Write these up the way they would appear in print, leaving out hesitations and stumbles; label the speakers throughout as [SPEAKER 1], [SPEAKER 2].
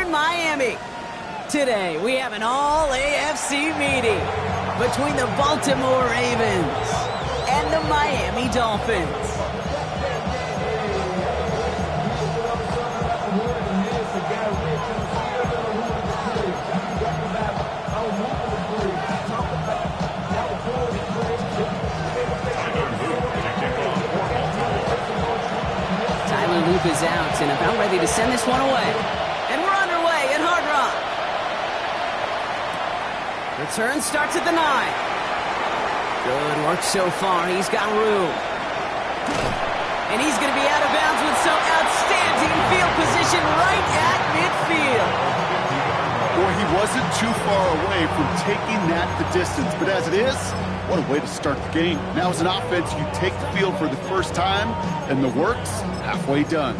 [SPEAKER 1] here in Miami. Today, we have an all-AFC meeting between the Baltimore Ravens and the Miami Dolphins.
[SPEAKER 2] Luke is out and about ready to send this one away.
[SPEAKER 1] And we're underway at Hard Rock. Return starts at the 9. Good work so far. He's got room. And he's going to be out of bounds with some outstanding field position right at midfield.
[SPEAKER 3] Boy, he wasn't too far away from taking that the distance. But as it is, what a way to start the game. Now as an offense, you take the field for the first time, and the work's halfway done.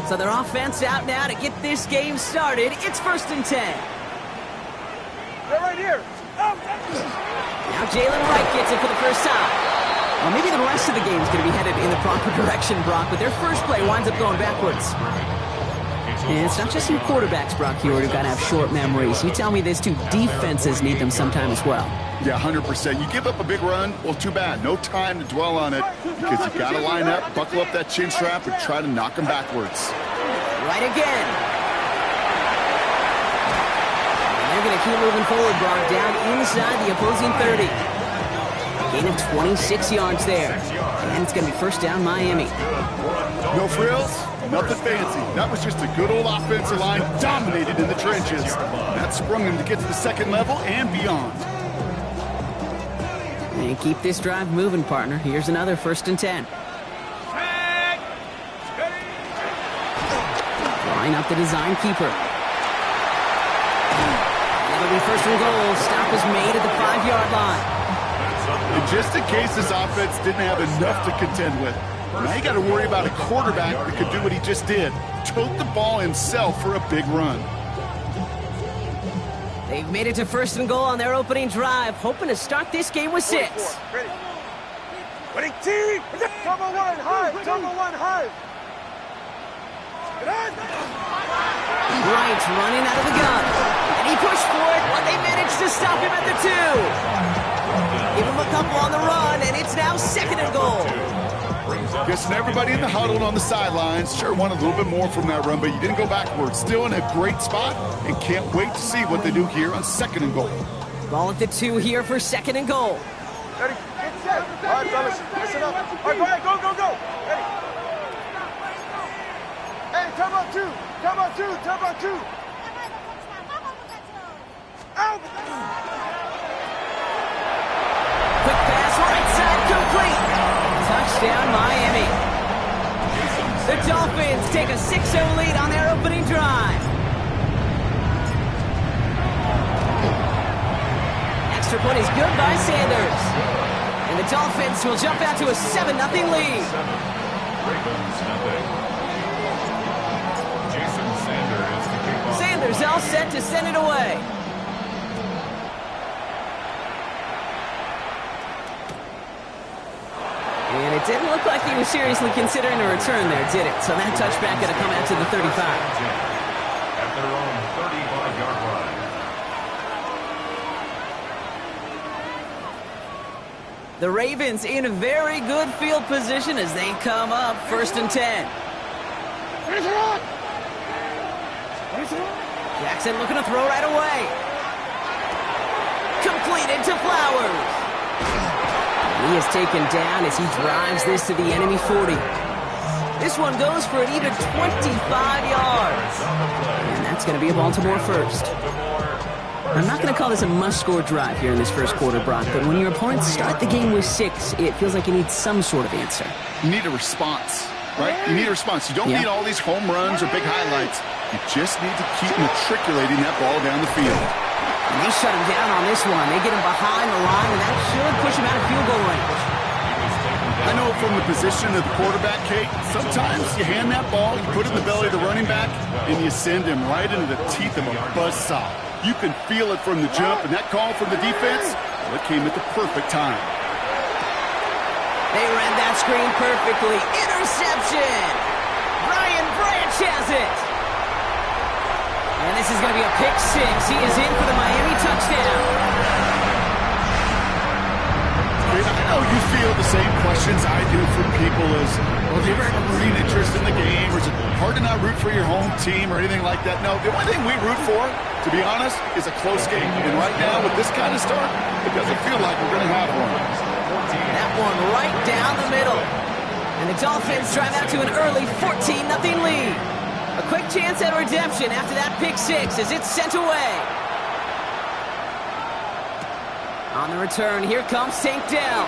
[SPEAKER 1] So their offense out now to get this game started. It's 1st and 10.
[SPEAKER 4] They're right here.
[SPEAKER 1] Now Jalen Wright gets it for the first time. Well, maybe the rest of the game is going to be headed in the proper direction, Brock, but their first play winds up going backwards. And it's not just your quarterbacks, Brock Huard, who've got to have short memories. You tell me these two defenses need them sometime as well.
[SPEAKER 3] Yeah, 100%. You give up a big run, well, too bad. No time to dwell on it because you've got to line up, buckle up that chin strap, and try to knock them backwards.
[SPEAKER 1] Right again. And they're going to keep moving forward, Brock, down inside the opposing 30. Gain of 26 yards there. And it's going to be first down Miami.
[SPEAKER 3] No frills, nothing fancy. That was just a good old offensive line dominated in the trenches. That sprung them to get to the second level and beyond.
[SPEAKER 1] And keep this drive moving, partner. Here's another 1st and 10. Line up the design keeper. That'll be 1st and goal. Stop is made at the 5-yard line.
[SPEAKER 3] And just in case this offense didn't have enough to contend with, now you got to worry about a quarterback that could do what he just did. Tote the ball himself for a big run.
[SPEAKER 1] They've made it to 1st and goal on their opening drive, hoping to start this game with 6.
[SPEAKER 4] Ready. Ready, team. Double one high. Double one high.
[SPEAKER 1] Wright's running out of the gun. And he pushed for it, but they managed to stop him at the 2. Give him a couple on the run, and it's now 2nd and goal.
[SPEAKER 3] Guessing everybody in the huddle on the sidelines sure wanted a little bit more from that run, but you didn't go backwards. Still in a great spot, and can't wait to see what they do here on 2nd and goal.
[SPEAKER 1] Ball at the 2 here for 2nd and goal.
[SPEAKER 4] Ready, get set. All right, fellas, listen up. All right, go ahead, go, go, go. Ready. Hey, time out 2. Time out 2. Time out 2. Out.
[SPEAKER 1] Quick pass, right side, complete. Touchdown, Miami. The Dolphins take a 6-0 lead on their opening drive. Extra point is good by Sanders. And the Dolphins will jump out to a 7-0 lead. Sanders all set to send it away. And it didn't look like he was seriously considering a return there, did it? So that touchback going to come out to the 35.
[SPEAKER 5] At their own 35-yard line.
[SPEAKER 1] The Ravens in a very good field position as they come up 1st and 10. Jackson looking to throw right away. Completed to Flowers. He is taken down as he drives this to the enemy 40. This one goes for an even 25 yards. And that's going to be a Baltimore first. I'm not going to call this a must-score drive here in this first quarter, Brock, but when your opponents start the game with 6, it feels like you need some sort of answer.
[SPEAKER 3] You need a response, right? You need a response. You don't need all these home runs or big highlights. You just need to keep matriculating that ball down the field.
[SPEAKER 1] And they shut him down on this one. They get him behind the line, and that should push him out of field goal range.
[SPEAKER 3] I know from the position of the quarterback, Kate, sometimes you hand that ball, you put it in the belly of the running back, and you send him right into the teeth of a buzzsaw. You can feel it from the jump, and that call from the defense, well, it came at the perfect time.
[SPEAKER 1] screen perfectly. Interception! Brian Branch has it! And this is going to be a pick six. He is in for the Miami touchdown.
[SPEAKER 3] I know you feel the same questions I do from people as, well, do you ever have a rooting interest in the game, or is it hard to not root for your home team or anything like that? No, the only thing we root for, to be honest, is a close game. And right now, with this kind of start, it doesn't feel like we're going to have one.
[SPEAKER 1] That one right down the middle. And the Dolphins drive out to an early 14-0 lead. A quick chance at redemption after that pick six as it's sent away. On the return, here comes St. Dell.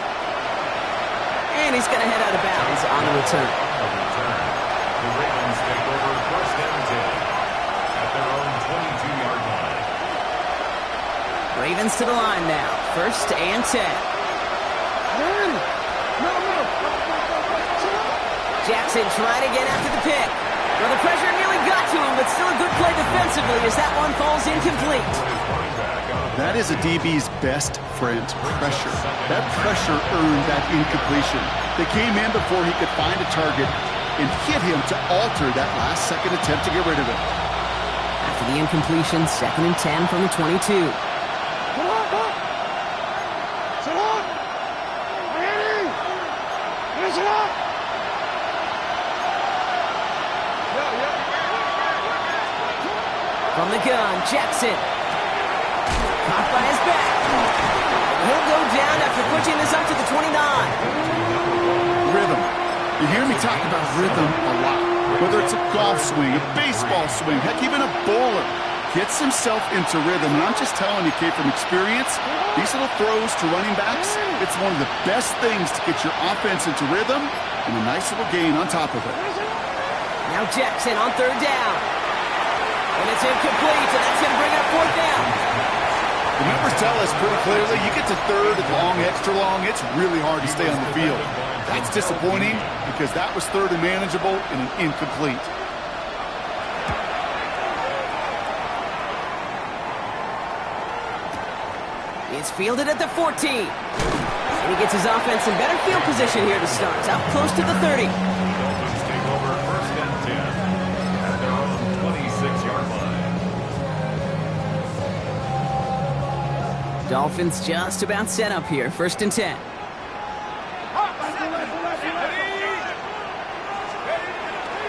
[SPEAKER 1] And he's going to head out of bounds on the return.
[SPEAKER 5] The Ravens take over first and 10 at their own 22-yard line.
[SPEAKER 1] Ravens to the line now. First and 10. Jackson trying again after the pick. Well, the pressure nearly got to him, but still a good play defensively as that one falls incomplete.
[SPEAKER 3] That is a DB's best friend, pressure. That pressure earned that incompletion. They came in before he could find a target and hit him to alter that last-second attempt to get rid of it.
[SPEAKER 1] After the incompletion, 2nd and 10 from the 22. From the gun, Jackson. Caught by his back. He'll go down after pushing this up to the 29.
[SPEAKER 3] Rhythm. You hear me talk about rhythm a lot. Whether it's a golf swing, a baseball swing, heck, even a bowler gets himself into rhythm. And I'm just telling you, kid, from experience, these little throws to running backs, it's one of the best things to get your offense into rhythm and a nice little gain on top of it.
[SPEAKER 1] Now Jackson on 3rd down. And it's incomplete, and that's going to bring up 4th down.
[SPEAKER 3] The numbers tell us pretty clearly, you get to 3rd and long, extra long, it's really hard to stay on the field. That's disappointing because that was 3rd and manageable and an incomplete.
[SPEAKER 1] It's fielded at the 14. And he gets his offense in better field position here to start. It's out close to the 30.
[SPEAKER 5] Dolphins take over first and 10 at their own 26-yard line.
[SPEAKER 1] Dolphins just about set up here. 1st and 10.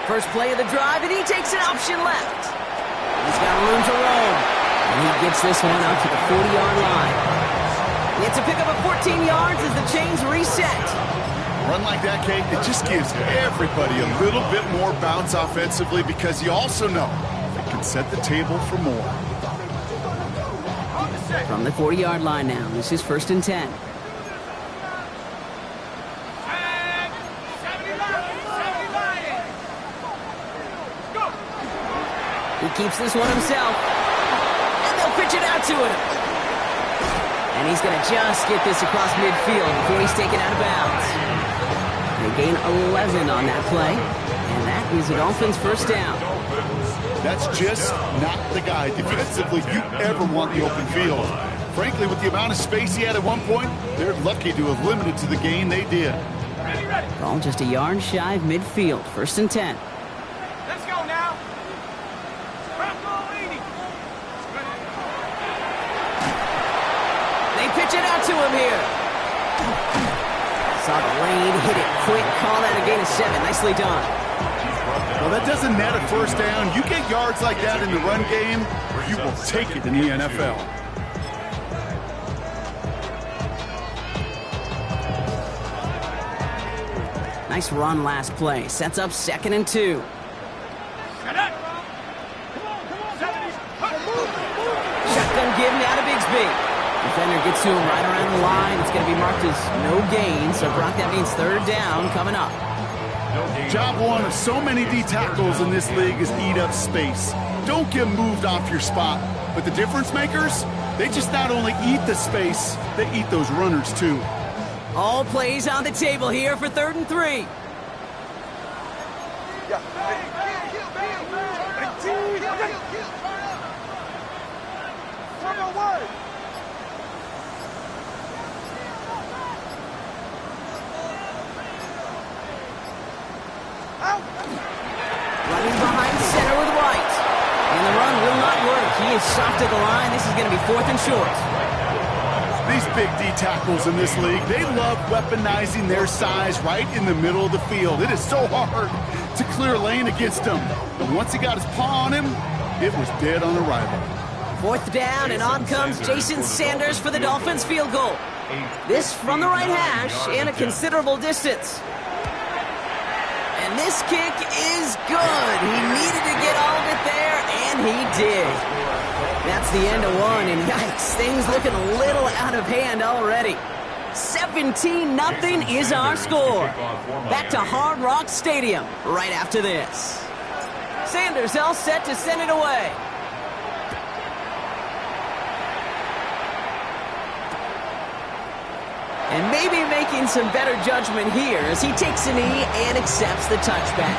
[SPEAKER 1] First play of the drive, and he takes an option left. He's got room to roam. And he gets this one out to the 40-yard line. It's a pickup of 14 yards as the chains reset.
[SPEAKER 3] Run like that, Kate, it just gives everybody a little bit more bounce offensively because you also know it can set the table for more.
[SPEAKER 1] From the 40-yard line now, this is 1st and 10. He keeps this one himself. And they'll pitch it out to him. And he's going to just get this across midfield before he's taken out of bounds. They gain 11 on that play. And that is a Dolphins' first down.
[SPEAKER 3] That's just not the guy defensively you ever want the open field. Frankly, with the amount of space he had at one point, they're lucky to have limited to the gain they did.
[SPEAKER 1] Ball just a yard shy of midfield. 1st and 10.
[SPEAKER 4] Let's go now.
[SPEAKER 1] They pitch it out to him here. Saw the lane, hit it quick, call that a gain of 7. Nicely done.
[SPEAKER 3] Well, that doesn't net a first down. You get yards like that in the run game, you will take it in the NFL.
[SPEAKER 1] Nice run last play. Sets up 2nd and 2. Shotgun give now to Bigsby. Defender gets to him right around the line. It's going to be marked as no gain. So, Brock, that means 3rd down coming up.
[SPEAKER 3] Job one of so many D tackles in this league is eat up space. Don't get moved off your spot. But the difference makers, they just not only eat the space, they eat those runners too.
[SPEAKER 1] All plays on the table here for 3rd and 3. the run will not work. He is soft at the line. This is going to be 4th and short.
[SPEAKER 3] These big D tackles in this league, they love weaponizing their size right in the middle of the field. It is so hard to clear a lane against him. But once he got his paw on him, it was dead on arrival.
[SPEAKER 1] 4th down, and on comes Jason Sanders for the Dolphins field goal. This from the right hash and a considerable distance. And this kick is good. He needed to get all of it there, and he did. That's the end of one, and yikes, things looking a little out of hand already. 17-0 is our score. Back to Hard Rock Stadium right after this. Sanders all set to send it away. And maybe making some better judgment here as he takes a knee and accepts the touchback.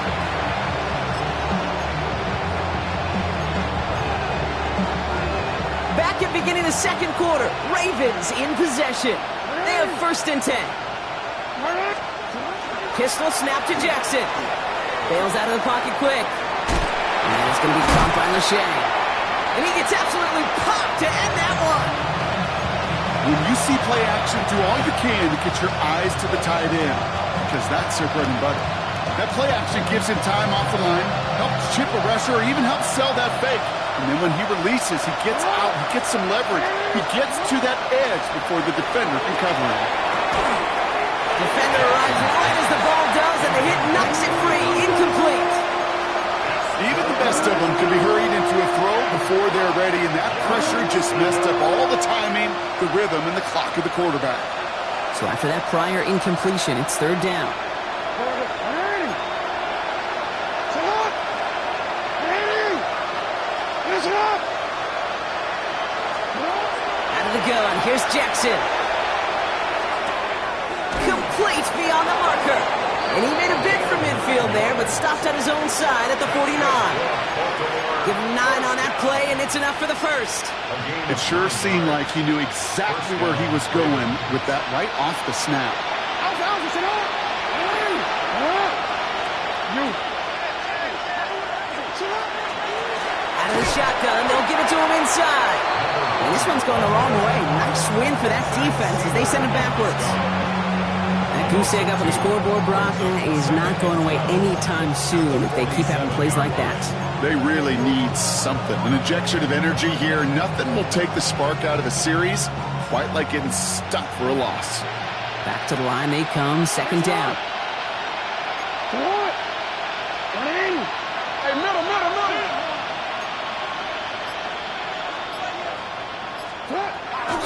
[SPEAKER 1] Back at beginning of the second quarter, Ravens in possession. They have 1st and 10. Pistol snap to Jackson. Bails out of the pocket quick. And it's going to be caught by Lachey. And he gets absolutely popped to end that one.
[SPEAKER 3] When you see play action, do all you can to get your eyes to the tight end, because that's their bread and butter. That play action gives him time off the line, helps chip a rusher, or even helps sell that fake. And then when he releases, he gets out, he gets some leverage. He gets to that edge before the defender can cover him.
[SPEAKER 1] Defender arrives right as the ball does, and the hit knocks it free. Incomplete.
[SPEAKER 3] Even the best of them can be hurried into a throw before they're ready, and that pressure just messed up all the timing, the rhythm, and the clock of the quarterback.
[SPEAKER 1] So after that prior incompletion, it's 3rd down. Out of the gun, here's Jackson. Complete beyond the marker. And he made a bid for midfield there, but stopped on his own side at the 49. Give him 9 on that play, and it's enough for the 1st.
[SPEAKER 3] It sure seemed like he knew exactly where he was going with that right off the snap.
[SPEAKER 1] Out of the shotgun, they'll give it to him inside. And this one's going the wrong way. Nice win for that defense as they send it backwards. That goose egg up on the scoreboard, Brock, is not going away anytime soon if they keep having plays like that.
[SPEAKER 3] They really need something. An injection of energy here. Nothing will take the spark out of a series quite like getting stuck for a loss.
[SPEAKER 1] Back to the line they come, 2nd down.
[SPEAKER 4] Hey, middle.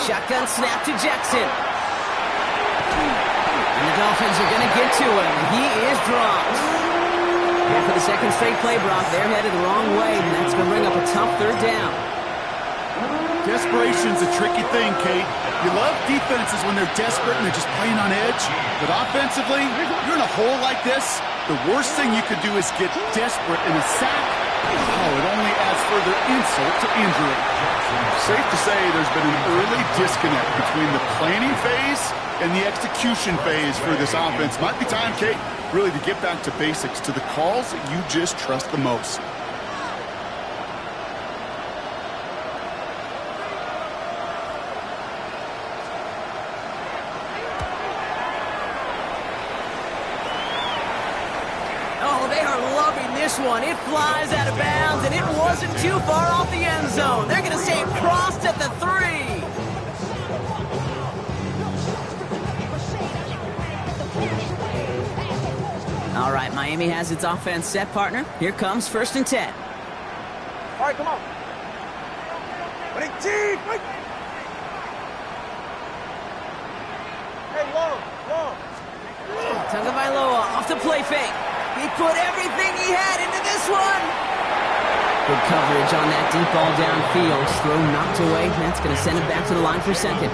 [SPEAKER 1] Shotgun snap to Jackson. And the Dolphins are going to get to him. He is dropped. And for the 2nd straight play, Brock, they're headed the wrong way, and that's going to bring up a tough 3rd down.
[SPEAKER 3] Desperation's a tricky thing, Kate. You love defenses when they're desperate and they're just playing on edge. But offensively, you're in a hole like this, the worst thing you could do is get desperate in a sack. Oh, it only adds further insult to injury. Safe to say there's been an early disconnect between the planning phase and the execution phase for this offense. Might be time, Kate, really to get back to basics, to the calls that you just trust the most.
[SPEAKER 1] Oh, they are loving this one. It flies out of bounds, and it wasn't too far off the end zone. They're going to say crossed at the 3. All right, Miami has its offense set, partner. Here comes 1st and 10.
[SPEAKER 4] All right, come on. Hey, long.
[SPEAKER 1] Tagovailoa off the play fake. He put everything he had into this one. Good coverage on that deep ball downfield. Throw knocked away. That's going to send it back to the line for 2nd.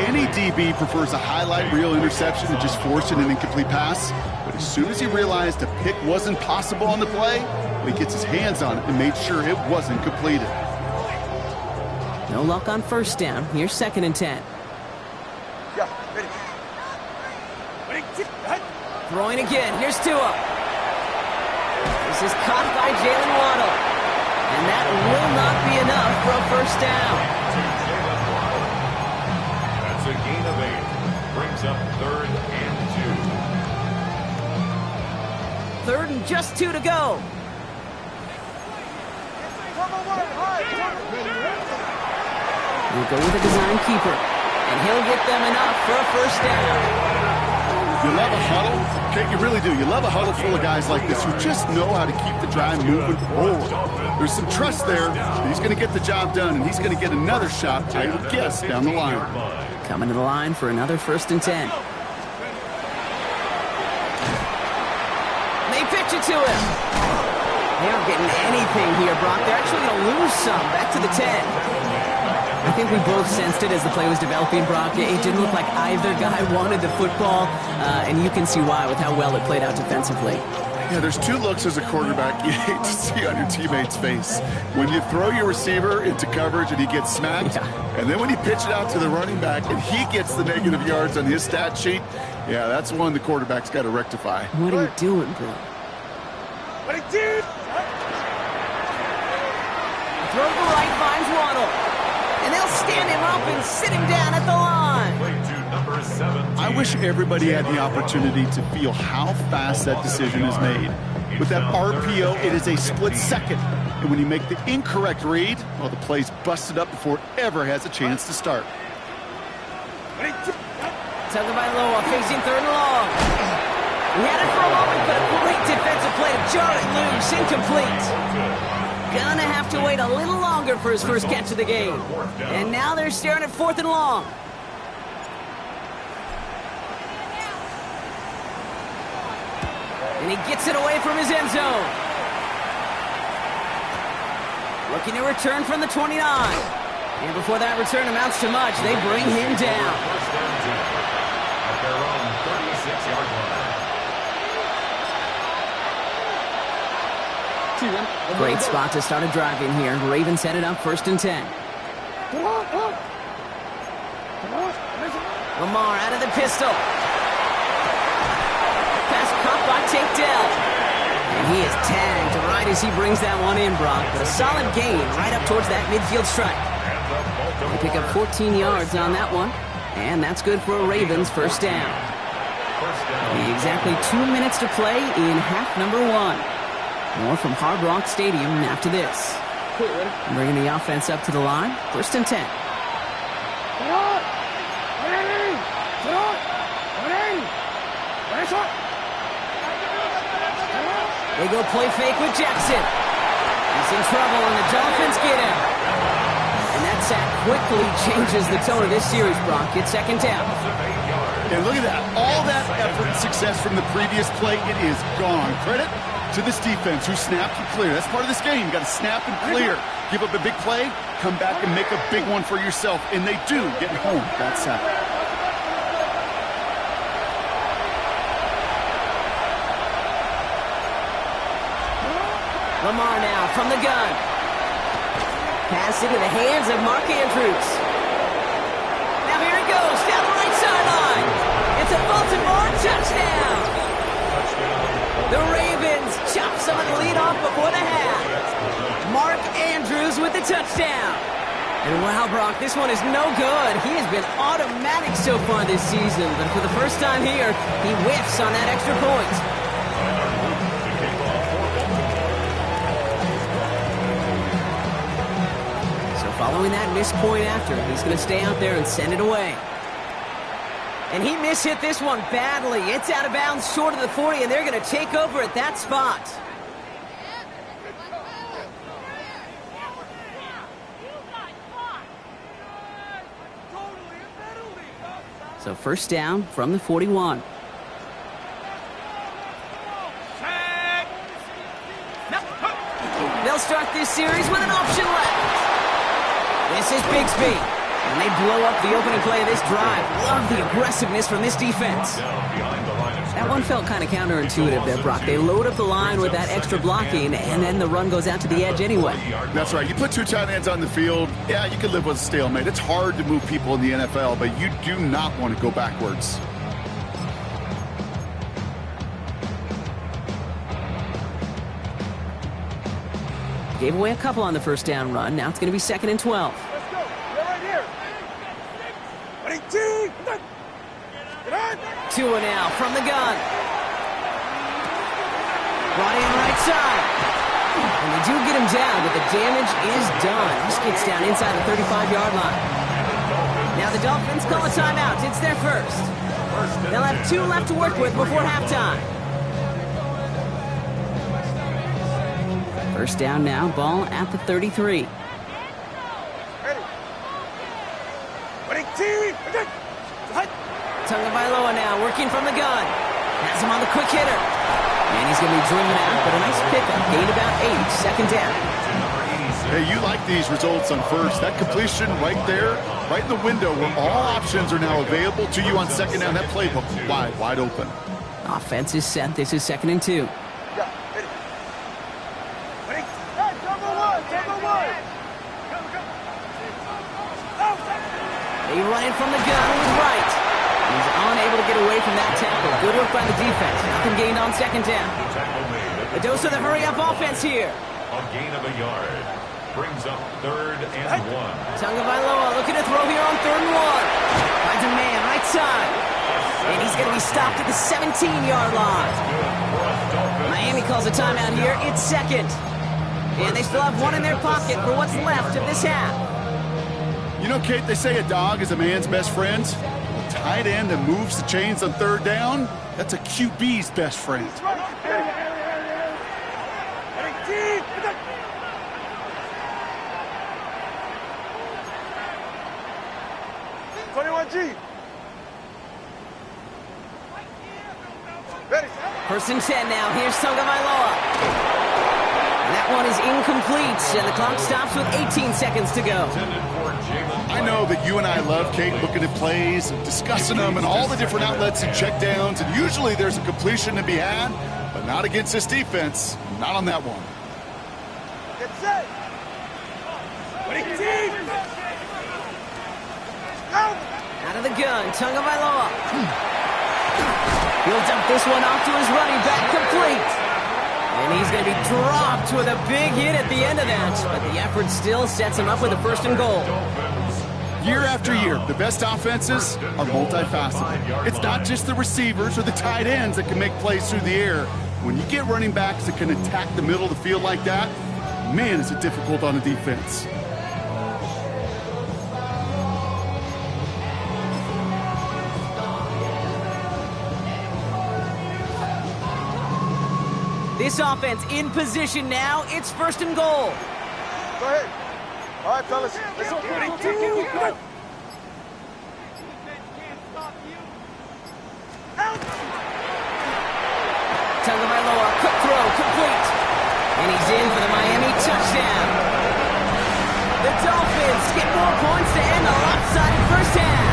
[SPEAKER 3] Any DB prefers a highlight reel interception to just forcing an incomplete pass. But as soon as he realized a pick wasn't possible on the play, he gets his hands on it and made sure it wasn't completed.
[SPEAKER 1] No luck on 1st down. Here's 2nd and 10.
[SPEAKER 4] Yeah, ready.
[SPEAKER 1] Throwing again. Here's Tua. This is caught by Jalen Waddle. And And that will not be enough for a first down.
[SPEAKER 5] That's a gain of 8. Brings up 3rd and 2.
[SPEAKER 1] 3rd and just 2 to go. We'll go with a design keeper, and he'll get them enough for a first down.
[SPEAKER 3] You love a huddle? Okay, you really do. You love a huddle full of guys like this who just know how to keep the drive moving forward. There's some trust there. He's going to get the job done, and he's going to get another shot, I would guess, down the line.
[SPEAKER 1] Coming to the line for another 1st and 10. They pitch it to him. They aren't getting anything here, Brock. They're actually going to lose some. Back to the 10. I think we both sensed it as the play was developing, Brock. It didn't look like either guy wanted the football, and you can see why with how well it played out defensively.
[SPEAKER 3] Yeah, there's 2 looks as a quarterback you hate to see on your teammate's face. When you throw your receiver into coverage and he gets smacked, and then when you pitch it out to the running back and he gets the negative yards on his stat sheet, yeah, that's one the quarterback's got to rectify.
[SPEAKER 1] What are you doing, bro?
[SPEAKER 4] What he did!
[SPEAKER 1] Throw to the right, finds Waddle. And they'll stand him up and sit him down at the line.
[SPEAKER 5] Play to number 17.
[SPEAKER 3] I wish everybody had the opportunity to feel how fast that decision is made. With that RPO, it is a split second. And when you make the incorrect read, well, the play's busted up before it ever has a chance to start.
[SPEAKER 1] Tugged by Loa, facing 3rd and long. He had it for a moment, but a great defensive play to jar it loose, incomplete. Gonna have to wait a little longer for his first catch of the game. And now they're staring at 4th and long. And he gets it away from his end zone. Looking to return from the 29. And before that return amounts to much, they bring him down.
[SPEAKER 5] First down 2 at their own 36-yard line.
[SPEAKER 1] Great spot to start a drive in here. Ravens set it up 1st and 10. Lamar out of the pistol. Pass caught by Tank Dell. And he is tagged right as he brings that one in, Brock. But a solid gain right up towards that midfield stripe. They pick up 14 yards on that one. And that's good for a Ravens first down. Exactly 2 minutes to play in half number 1. More from Hard Rock Stadium after this. Bringing the offense up to the line. 1st and 10. They go play fake with Jackson. He's in trouble and the Dolphins get him. And that sack quickly changes the tone of this series, Brock. It's 2nd down.
[SPEAKER 3] And look at that. All that effort and success from the previous play, it is gone. Credit to this defense who snapped and clear. That's part of this game. You got to snap and clear. Give up a big play, come back and make a big one for yourself. And they do, getting home that sack.
[SPEAKER 1] Lamar now from the gun. Pass into the hands of Mark Andrews. Now here it goes, down the right sideline. It's a Baltimore touchdown. The Ravens chop some of the lead off before the half. Mark Andrews with the touchdown. And wow, Brock, this one is no good. He has been automatic so far this season, but for the first time here, he whiffs on that extra point. So following that missed point after, he's going to stay out there and send it away. And he mishit this one badly. It's out of bounds short of the 40, and they're going to take over at that spot. So first down from the 41. They'll start this series with an option left. This is Bigsby. And they blow up the opening play of this drive. Love the aggressiveness from this defense. That one felt kind of counterintuitive there, Brock. They load up the line with that extra blocking, and then the run goes out to the edge anyway.
[SPEAKER 3] That's right. You put 2 tight ends on the field, yeah, you can live with a stalemate. It's hard to move people in the NFL, but you do not want to go backwards.
[SPEAKER 1] Gave away a couple on the first down run. Now it's going to be 2nd and 12.
[SPEAKER 4] Let's go. You're right here. Ready, team. Get on.
[SPEAKER 1] Tua now from the gun. Brought in right side. And they do get him down, but the damage is done. He gets down inside the 35-yard line. Now the Dolphins call a timeout. It's their first. They'll have 2 left to work with before halftime. First down now, ball at the 33.
[SPEAKER 4] Ready. Ready, team.
[SPEAKER 1] Tagovailoa now working from the gun. Has him on the quick hitter. And he's going to be driven out, but a nice pickup. Gained about 8, second down.
[SPEAKER 3] Hey, you like these results on first. That completion right there, right in the window where all options are now available to you on second down. That playbook wide open.
[SPEAKER 1] Offense is set. This is 2nd and 2.
[SPEAKER 4] Yeah, ready. Ready. Hey, double one.
[SPEAKER 1] They run in from the gun with Wright. He's unable to get away from that tackle. Good work by the defense. Nothing gained on second down. A dose of the hurry-up offense here.
[SPEAKER 5] A gain of a yard. Brings up 3rd and 1.
[SPEAKER 1] Tagovailoa looking to throw here on 3rd and 1. Finds a man right side. And he's going to be stopped at the 17-yard line. Miami calls a timeout here. It's 2nd. And they still have 1 in their pocket for what's left of this half.
[SPEAKER 3] You know, Kate, they say a dog is a man's best friend. Tight end that moves the chains on 3rd down, that's a QB's best friend.
[SPEAKER 4] Ready, team. 21G. Ready.
[SPEAKER 1] 1st and 10 now. Here's Tagovailoa. That one is incomplete, and the clock stops with 18 seconds to go.
[SPEAKER 3] I know that you and I love, Kate, looking at plays and discussing them and all the different outlets and checkdowns, and usually there's a completion to be had, but not against this defense. Not on that one.
[SPEAKER 4] Get set. Ready, team. Go.
[SPEAKER 1] Out of the gun, Tagovailoa. He'll dump this one off to his running back, complete. And he's going to be dropped with a big hit at the end of that. But the effort still sets him up with a 1st and goal.
[SPEAKER 3] Year after year, the best offenses are multifaceted. It's not just the receivers or the tight ends that can make plays through the air. When you get running backs that can attack the middle of the field like that, man, is it difficult on the defense.
[SPEAKER 1] This offense in position now. It's 1st and goal.
[SPEAKER 4] Go ahead. All right, fellas. Let's go. Ready, team. Go.
[SPEAKER 1] Tagovailoa, quick throw, complete. And he's in for the Miami touchdown. The Dolphins get more points to end the lopsided first half.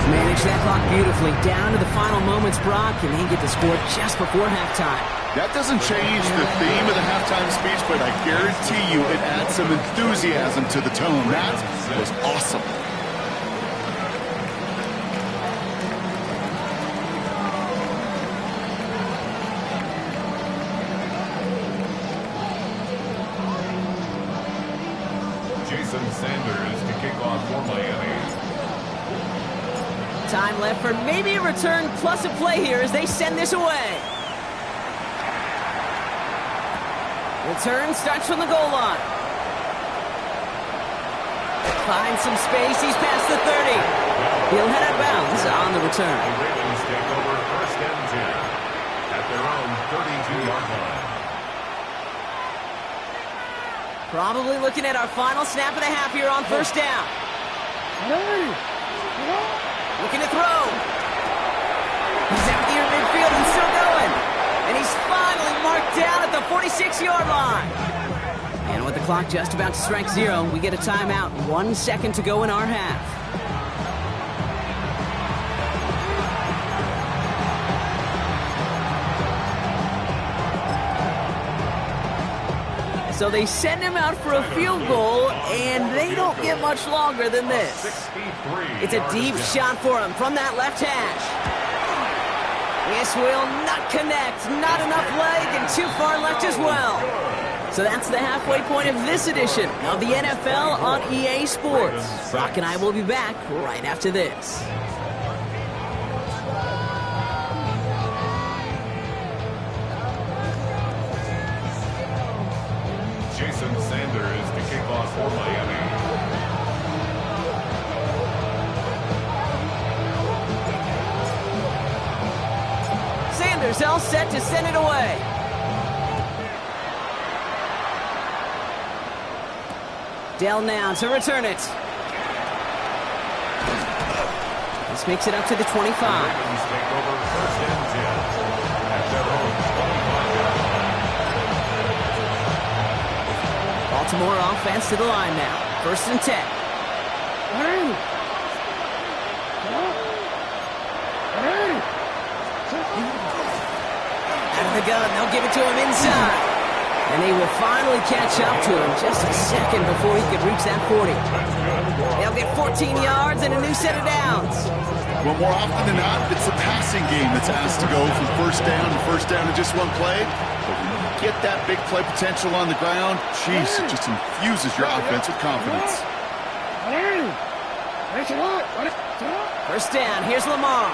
[SPEAKER 1] Manage that clock beautifully down to the final moments, Brock, and they get the score just before halftime.
[SPEAKER 3] That doesn't change the theme of the halftime speech, but I guarantee you it adds some enthusiasm to the tone. That was awesome.
[SPEAKER 5] Jason Sanders to kick off for Miami.
[SPEAKER 1] Time left for maybe a return plus a play here as they send this away. Return starts from the goal line. Finds some space. He's past the 30. He'll head out of bounds on the return.
[SPEAKER 5] The Ravens take over 1st and 10 at their own 32-yard line.
[SPEAKER 1] Probably looking at our final snap of the half here on 1st down. Looking to throw. He's out here midfield and still going. And he's finally marked down at the 46-yard line. And with the clock just about to strike 0, we get a timeout. 1 second to go in our half. So they send him out for a field goal, and they don't get much longer than this. It's a deep shot for him from that left hash. This will not connect. Not enough leg and too far left as well. So that's the halfway point of this edition of the NFL on EA Sports. Brock and I will be back right after this.
[SPEAKER 5] Jason Sanders to kick off for Miami.
[SPEAKER 1] Sanders all set to send it away. Dell now to return it. This makes it up to the 25.
[SPEAKER 5] Ravens take over first and 10 at their own 25-yard line.
[SPEAKER 1] Baltimore offense to the line now. First and 10. Out of the gun, they'll give it to him inside. And they will finally catch up to him just a second before he could reach that 40. They'll get 14 yards and a new set of downs.
[SPEAKER 3] Well, more often than not, it's a passing game that's asked to go from first down in just one play. But when you get that big play potential on the ground, geez, it just infuses your offense with confidence.
[SPEAKER 1] First down, here's Lamar.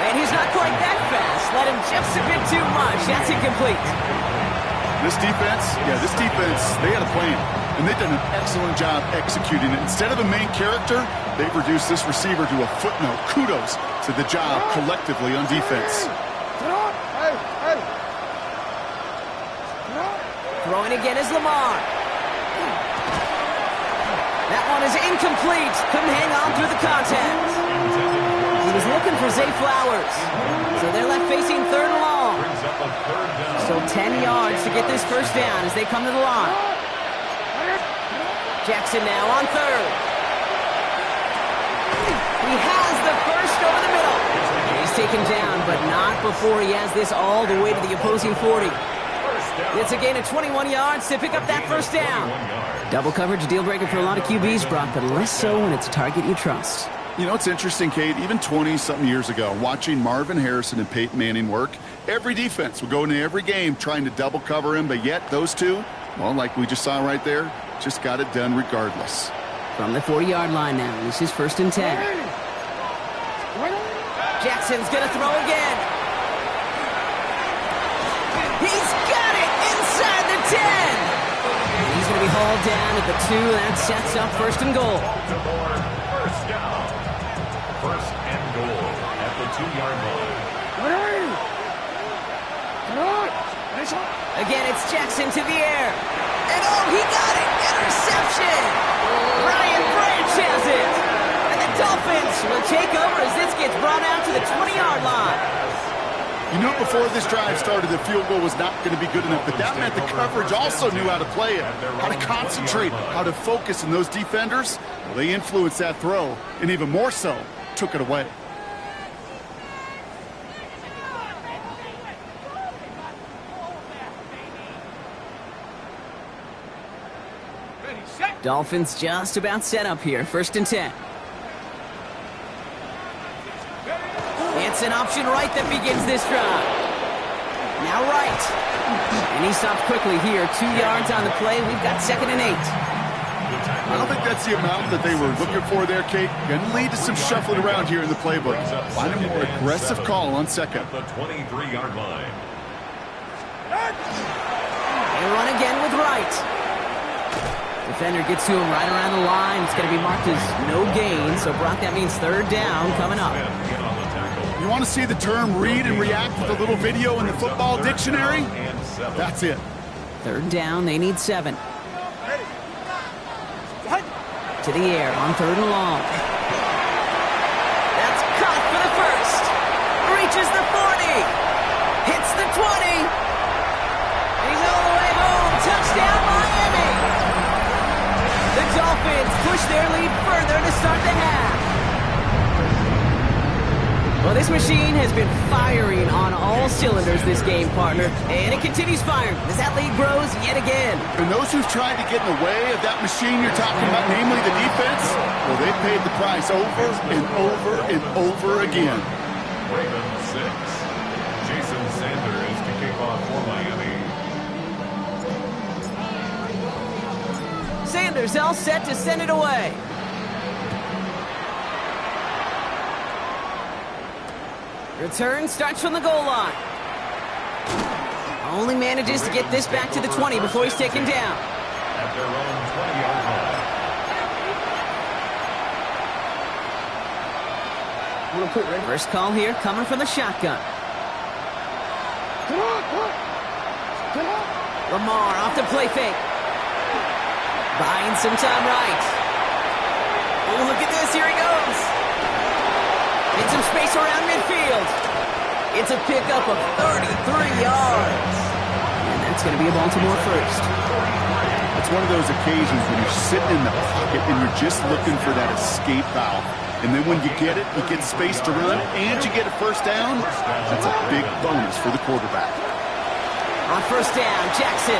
[SPEAKER 1] And he's not quite that fast. Let him just a bit too much. That's incomplete.
[SPEAKER 3] This defense, they had a plan. And they've done an excellent job executing it. Instead of a main character, they've reduced this receiver to a footnote. Kudos to the job collectively on defense.
[SPEAKER 1] Throwing again is Lamar. That one is incomplete. Couldn't hang on through the contact. He was looking for Zay Flowers. So they're left facing third and long. So 10 yards to get this first down as they come to the line. Jackson now on third. He has the first over the middle. And he's taken down, but not before he has this all the way to the opposing 40. It's a gain of 21 yards to pick up that first down. Double coverage, deal breaker for a lot of QBs, Brock, but less so when it's a target you trust.
[SPEAKER 3] You know, it's interesting, Kate, even 20-something years ago, watching Marvin Harrison and Peyton Manning work, every defense would go into every game trying to double cover him, but yet those two, well, like we just saw right there, just got it done regardless.
[SPEAKER 1] From the 40-yard line now, this is first and 10. Jackson's going to throw again. He's got it inside the 10. And he's going to be hauled down at the 2. That sets up first and goal.
[SPEAKER 5] First down. First and goal at the 2-yard line.
[SPEAKER 1] Again, it's Jackson to the air. And oh, he got it! Interception! Ryan Branch has it! And the Dolphins will take over as this gets brought out to the 20-yard line.
[SPEAKER 3] You knew before this drive started the field goal was not going to be good enough, but that meant the coverage also knew how to play it, how to concentrate, how to focus, and those defenders, well, they influenced that throw, and even more so, took it away.
[SPEAKER 1] Dolphins just about set up here, first and 10. It's an option right that begins this drive. Now right. And he stopped quickly here. 2 yards on the play. We've got second and 8.
[SPEAKER 3] I don't think that's the amount that they were looking for there, Kate. Going to lead to some shuffling around here in the playbook. Find a more aggressive call on second.
[SPEAKER 5] The 23-yard line.
[SPEAKER 1] They run again with Wright. Defender gets to him right around the line. It's going to be marked as no gain. So, Brock, that means third down coming up.
[SPEAKER 3] You want to see the term read and react with a little video in the football dictionary? That's it.
[SPEAKER 1] Third down, they need 7. To the air on third and long. That's caught for the first. Reaches the 40. Hits the 20. He's all the way home. Touchdown, Miami. The Dolphins push their lead further to start the half. Well, this machine has been firing on all cylinders this game, partner. And it continues firing as that lead grows yet again.
[SPEAKER 3] And those who've tried to get in the way of that machine you're talking about, namely the defense, well, they paid the price over and over and over again.
[SPEAKER 5] Ravens 6. Jason Sanders to kick off for Miami.
[SPEAKER 1] Sanders all set to send it away. Return starts from the goal line. Only manages to get this back to the 20 before he's taken down.
[SPEAKER 5] At their own 20-yard line.
[SPEAKER 1] First call here coming from the shotgun. Lamar off the play fake. Buying some time right. Oh, look at this. Here he goes. In some space around midfield. It's a pickup of 33 yards. And that's going to be a Baltimore first.
[SPEAKER 3] It's one of those occasions when you're sitting in the pocket and you're just looking for that escape valve. And then when you get it, you get space to run, and you get a first down. That's a big bonus for the quarterback.
[SPEAKER 1] On first down, Jackson.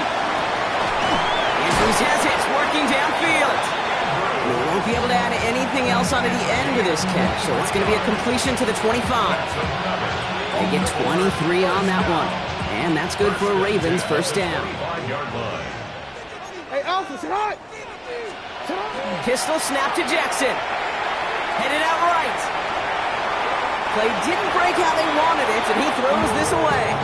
[SPEAKER 1] Andrews has it, working downfield. He won't be able to add anything else onto the end of this catch, so it's going to be a completion to the 25. They get 23 on that one, and that's good for a Ravens first down.
[SPEAKER 4] Hey, Alpha, sit high.
[SPEAKER 1] Pistol snap to Jackson. Headed out right. Play didn't break how they wanted it, and he throws this away.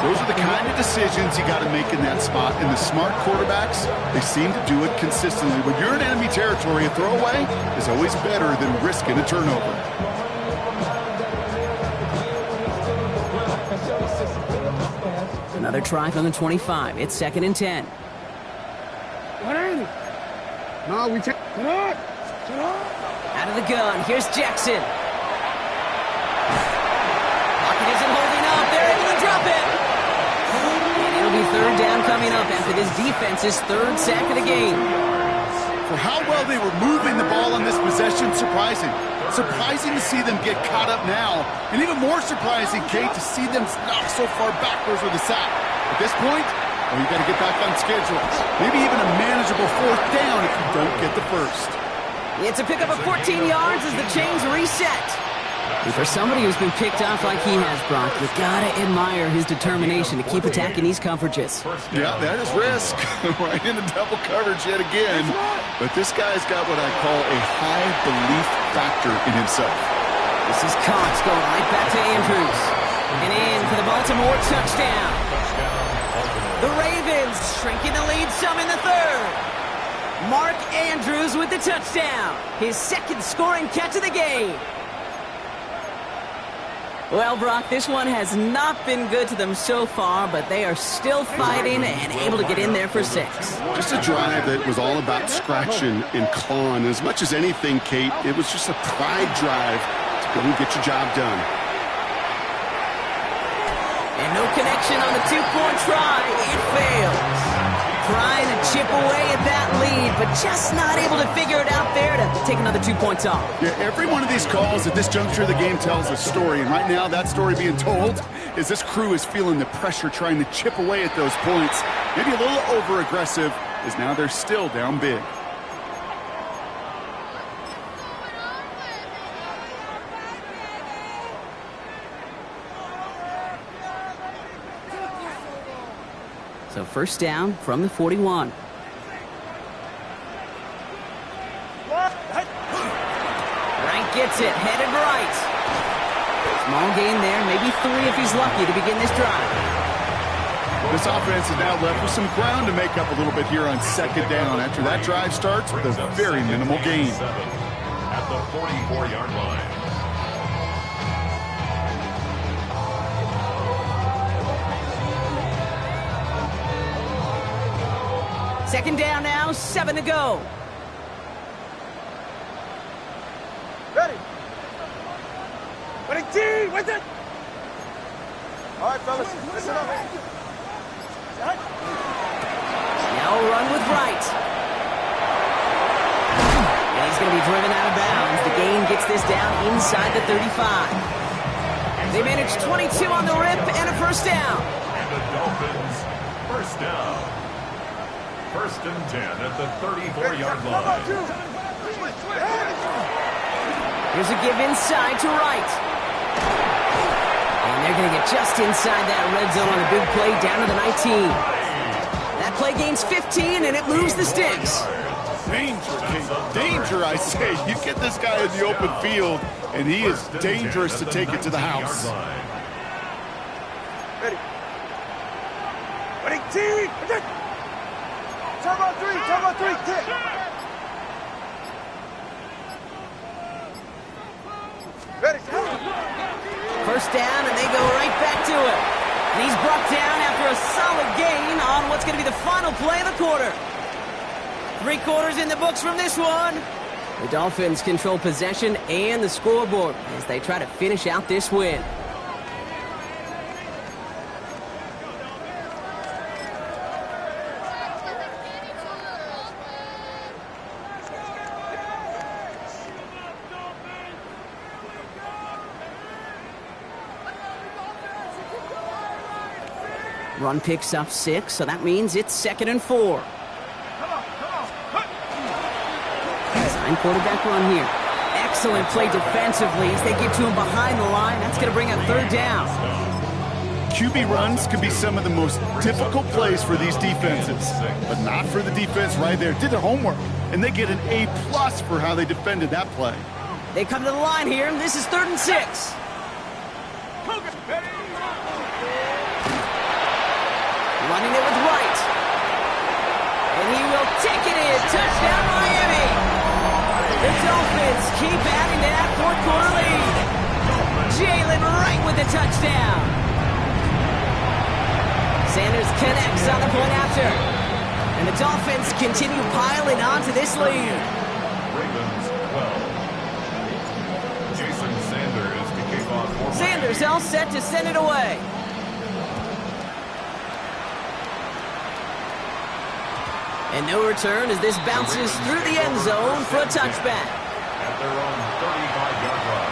[SPEAKER 3] Those are the kind of decisions you got to make in that spot. And the smart quarterbacks, they seem to do it consistently. When you're in enemy territory, a throwaway is always better than risking a turnover.
[SPEAKER 1] Another try from the 25. It's 2nd and 10.
[SPEAKER 4] No, we take.
[SPEAKER 1] Out of the gun, here's Jackson. Pocket isn't holding up. They're able to drop it. And it'll be third down coming up after this defense's third sack of the game.
[SPEAKER 3] For how well they were moving the ball on this possession, surprising. Surprising to see them get caught up now. And even more surprising, Kate, to see them knock so far backwards with a sack. At this point, well, you got to get back on schedule. Maybe even a manageable fourth down if you don't get the first.
[SPEAKER 1] It's a pickup of 14 yards as the chains reset. And for somebody who's been picked off like he has, Brock, you gotta admire his determination to keep attacking these coverages.
[SPEAKER 3] Yeah, that is risk. Right into double coverage yet again. But this guy's got what I call a high belief factor in himself.
[SPEAKER 1] This is Cox going right back to Andrews. And in for the Baltimore touchdown. The Ravens shrinking the lead some in the third. Mark Andrews with the touchdown. His second scoring catch of the game. Well, Brock, this one has not been good to them so far, but they are still fighting and able to get in there for 6.
[SPEAKER 3] Just a drive that was all about scratching and clawing. As much as anything, Kate, it was just a pride drive to go and get your job done.
[SPEAKER 1] And no connection on the two-point try. It fails. Trying to chip away at that lead, but just not able to figure it out there to take another 2 points off.
[SPEAKER 3] Yeah, every one of these calls at this juncture of the game tells a story, and right now that story being told is this crew is feeling the pressure trying to chip away at those points. Maybe a little over-aggressive, as now they're still down big.
[SPEAKER 1] So first down from the 41. Rank gets it, headed right. Small gain there, maybe 3 if he's lucky to begin this drive.
[SPEAKER 3] This offense is now left with some ground to make up a little bit here on second down after that drive starts with a very minimal gain.
[SPEAKER 5] At the 44-yard line.
[SPEAKER 1] Second down now, 7 to go.
[SPEAKER 4] Ready. Running T, with it. All right, fellas, listen up.
[SPEAKER 1] Now a run with Wright. And he's going to be driven out of bounds. The gain gets this down inside the 35. They manage 22 on the rip and a first down.
[SPEAKER 5] And the Dolphins, first down. First and 10 at the 34-yard line.
[SPEAKER 1] Here's a give inside to Wright. And they're going to get just inside that red zone on a big play down to the 19. That play gains 15, and it moves the sticks.
[SPEAKER 3] Danger, King. Danger, I say. You get this guy in the open field, and he is dangerous to take it to the house.
[SPEAKER 4] Ready. Ready, team. Turbo 3, kick. Ready.
[SPEAKER 1] First down, and they go right back to it. And he's brought down after a solid gain on what's going to be the final play of the quarter. 3 quarters in the books from this one. The Dolphins control possession and the scoreboard as they try to finish out this win. Run picks up 6, so that means it's 2nd and 4. Design quarterback run here. Excellent play defensively as they get to him behind the line. That's going to bring up 3rd down.
[SPEAKER 3] QB runs can be some of the most difficult plays for these defenses, but not for the defense right there. Did their homework, and they get an A+ for how they defended that play.
[SPEAKER 1] They come to the line here, and this is 3rd and 6. Running it with Wright. And he will take it in. Touchdown, Miami. The Dolphins keep adding to that 4th quarter lead. Jalen Wright with the touchdown. Sanders connects on the point after. And the Dolphins continue piling on to this lead.
[SPEAKER 5] Ravens 12. Jason Sanders to kick off.
[SPEAKER 1] Sanders all set to send it away. And no return as this bounces through the end zone for a touchback.
[SPEAKER 5] At their own 35-yard line.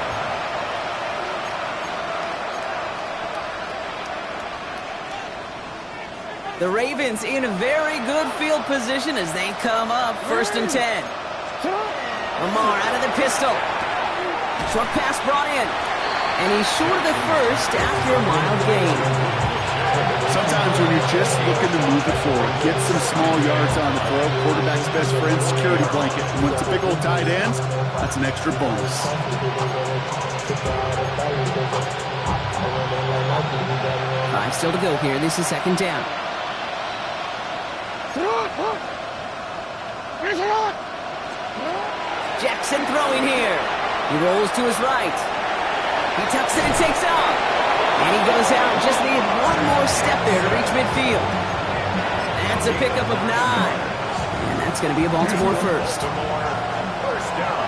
[SPEAKER 1] The Ravens in a very good field position as they come up 1st and 10. Lamar out of the pistol. Short pass brought in. And he's short of the first after a mild gain.
[SPEAKER 3] Sometimes when you're just looking to move it forward, get some small yards on the throw, quarterback's best friend, security blanket. And when it's a big old tight end, that's an extra bonus.
[SPEAKER 1] 5 still to go here. This is 2nd down. Jackson throwing here. He rolls to his right. He tucks it and takes off. And he goes out. Just need one more step there to reach midfield. That's a pickup of 9. And that's going to be a Baltimore first.
[SPEAKER 5] First down.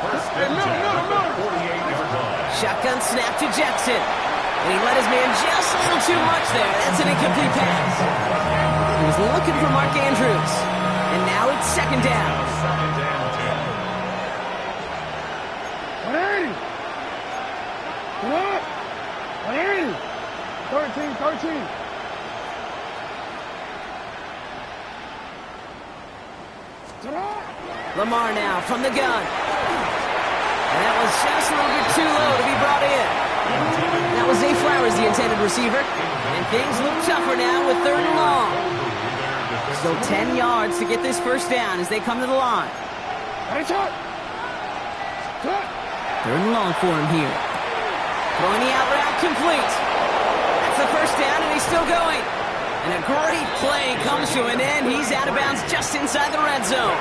[SPEAKER 5] First and 10 at the 48-yard line.
[SPEAKER 1] Shotgun snap to Jackson. And he let his man just a little too much there. That's an incomplete pass. He was looking for Mark Andrews. And now it's 2nd down.
[SPEAKER 5] 2nd and 10.
[SPEAKER 4] 180. 13.
[SPEAKER 1] Lamar now from the gun. And that was just a little bit too low to be brought in. That was Zay Flowers, the intended receiver. And things look tougher now with 3rd and long. So 10 yards to get this first down as they come to the line. 3rd and long for him here. Throwing the out route complete. That's the first down, and he's still going. And a great play comes to an end. He's out of bounds just inside the red zone.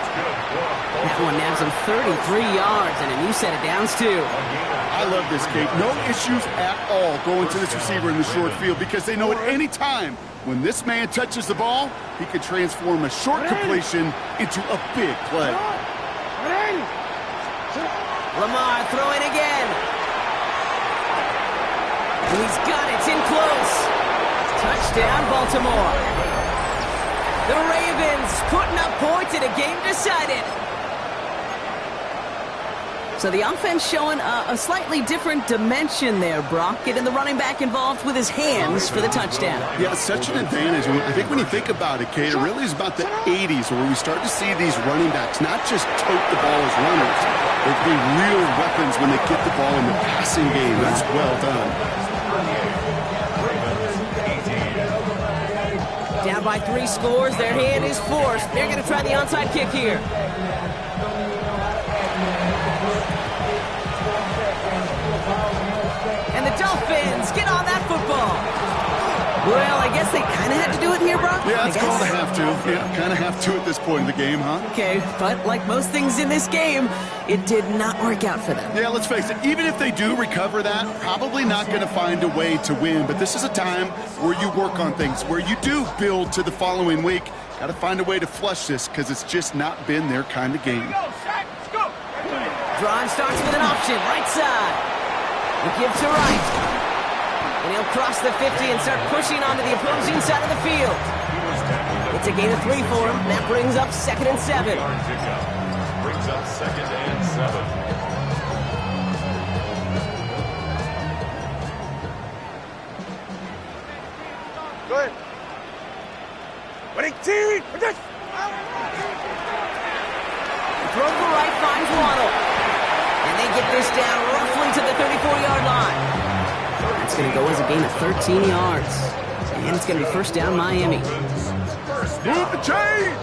[SPEAKER 1] That one nabs him 33 yards and a new set of downs, too.
[SPEAKER 3] I love this, Kate. No issues at all going to this receiver in the short field because they know at any time when this man touches the ball, he could transform a short completion into a big play.
[SPEAKER 1] Lamar throwing again. And he's got it. It's in close. Touchdown, Baltimore. The Ravens putting up points in a game decided. So the offense showing a slightly different dimension there, Brock, getting the running back involved with his hands for the touchdown.
[SPEAKER 3] Yeah, such an advantage. I think when you think about it, Kate, it really is about the 80s where we start to see these running backs not just tote the ball as runners, but be real weapons when they get the ball in the passing game. That's well done.
[SPEAKER 1] Down by 3 scores, their hand is forced. They're going to try the onside kick here. And the Dolphins get on that football. Well, I guess they kind of had to do it here, Brock.
[SPEAKER 3] Yeah, it's called a have to. Yeah, kind of have to at this point in the game, huh?
[SPEAKER 1] Okay, but like most things in this game, it did not work out for them.
[SPEAKER 3] Yeah, let's face it, even if they do recover that, probably not going to find a way to win. But this is a time where you work on things, where you do build to the following week. Got to find a way to flush this because it's just not been their kind of game.
[SPEAKER 1] Drive starts with an option, right side. He gives to right. And he'll cross the 50 and start pushing onto the opposing side of the field. It's a gain of 3 for him. That brings up 2nd and 7.
[SPEAKER 5] Brings up 2nd and 7.
[SPEAKER 4] Go ahead. Winning team.
[SPEAKER 1] Throw to right finds Waddle. And they get this down roughly to the 34-yard line. That's going to go as a gain of 13 yards. And it's going to be first down Miami.
[SPEAKER 3] Move the chains!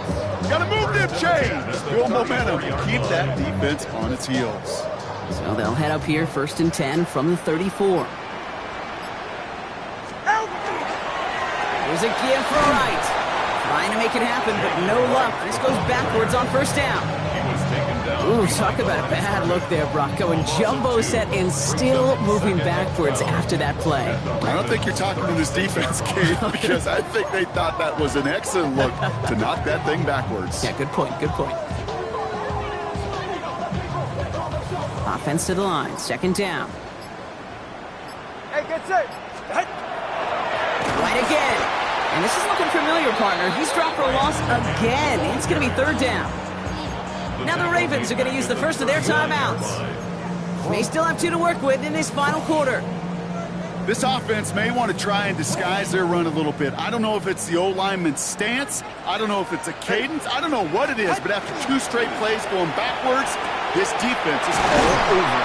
[SPEAKER 3] Got to move them chains! Build momentum and keep that defense on its heels.
[SPEAKER 1] So they'll head up here, 1st and 10 from the 34. There's a give for right. Trying to make it happen, but no luck. This goes backwards on 1st down. Ooh, talk about a bad look there, Brock. Going jumbo set and still moving backwards after that play.
[SPEAKER 3] I don't think you're talking to this defense, Kate, because I think they thought that was an excellent look to knock that thing backwards.
[SPEAKER 1] Yeah, good point, good point. Offense to the line, 2nd down.
[SPEAKER 4] Hey, get set.
[SPEAKER 1] Right again. And this is looking familiar, partner. He's dropped for a loss again. It's going to be 3rd down. Now the Ravens are going to use the first of their timeouts. May still have 2 to work with in this final quarter.
[SPEAKER 3] This offense may want to try and disguise their run a little bit. I don't know if it's the O-lineman's stance. I don't know if it's a cadence. I don't know what it is, but after 2 straight plays going backwards, this defense is all over.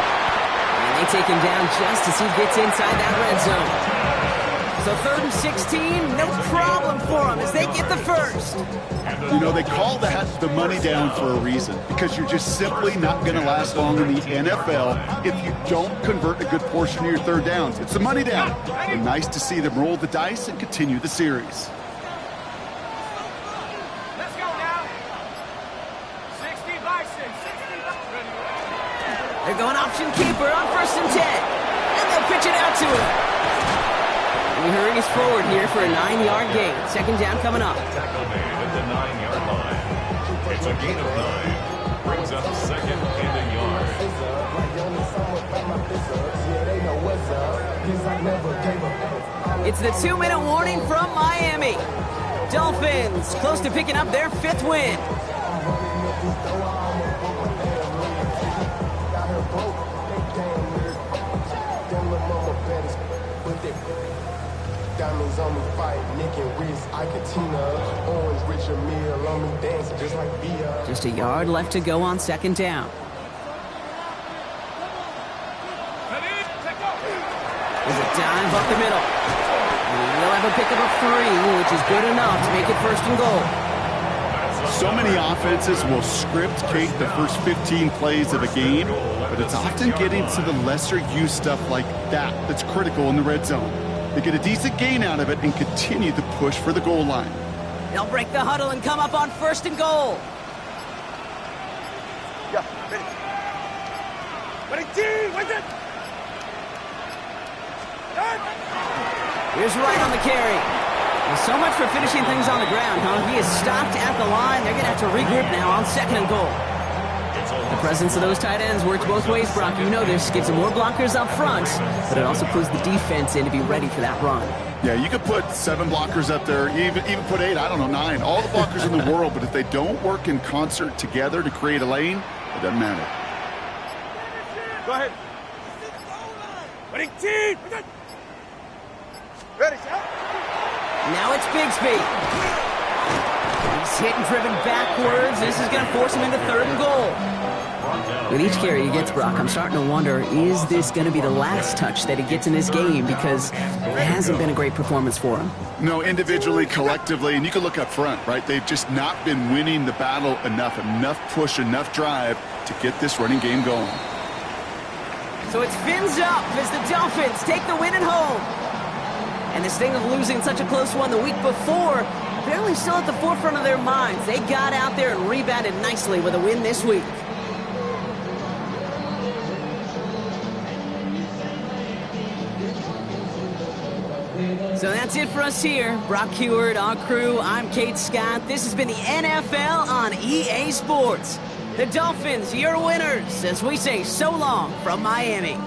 [SPEAKER 1] And they take him down just as he gets inside that red zone. So 3rd and 16, no problem for them as they get the first.
[SPEAKER 3] You know, they call that the money down for a reason, because you're just simply not going to last long in the NFL if you don't convert a good portion of your 3rd downs. It's the money down. And nice to see them roll the dice and continue the series.
[SPEAKER 4] Let's go now. 60 by 6.
[SPEAKER 1] They're going option keeper on 1st and 10. And they'll pitch it out to him. He hurries forward here for a 9-yard gain. 2nd down coming up.
[SPEAKER 5] Tackle made at the 9-yard line. It's a gain of 9. Brings up 2nd and a yard.
[SPEAKER 1] It's the 2-minute warning from Miami. Dolphins close to picking up their 5th win.
[SPEAKER 6] Diamonds on me fight, Nick and Reese, Iketina, Orange, Richard Mille on me dancing just like Via.
[SPEAKER 1] Just a yard left to go on 2nd down. There's a dive up the middle. And we'll have a pickup of 3, which is good enough to make it 1st and goal.
[SPEAKER 3] So many offenses will script, Kate, the first 15 plays of a game, but it's often getting to the lesser use stuff like that that's critical in the red zone. They get a decent gain out of it and continue the push for the goal line.
[SPEAKER 1] They'll break the huddle and come up on 1st and goal.
[SPEAKER 4] Yeah, ready. Winning team, wait it.
[SPEAKER 1] Here's Wright on the carry. Well, so much for finishing things on the ground, huh? He is stopped at the line. They're going to have to regroup now on 2nd and goal. The presence of those tight ends works both ways, Brock. You know this. Gives them more blockers up front, but it also puts the defense in to be ready for that run.
[SPEAKER 3] Yeah, you could put 7 blockers up there, even put 8, I don't know, 9. All the blockers in the world, but if they don't work in concert together to create a lane, it doesn't matter.
[SPEAKER 4] Go ahead. Running team. Ready, set.
[SPEAKER 1] Now it's Bigsby. He's hit and driven backwards. This is going to force him into 3rd and goal. With each carry he gets, Brock, I'm starting to wonder, is this going to be the last touch that he gets in this game? Because it hasn't been a great performance for him.
[SPEAKER 3] No, individually, collectively, and you can look up front, right? They've just not been winning the battle enough push, enough drive to get this running game going.
[SPEAKER 1] So it's fins up as the Dolphins take the win at home. And this thing of losing such a close one the week before, apparently still at the forefront of their minds. They got out there and rebounded nicely with a win this week. So that's it for us here. Brock Huard, our crew, I'm Kate Scott. This has been the NFL on EA Sports. The Dolphins, your winners, as we say so long from Miami.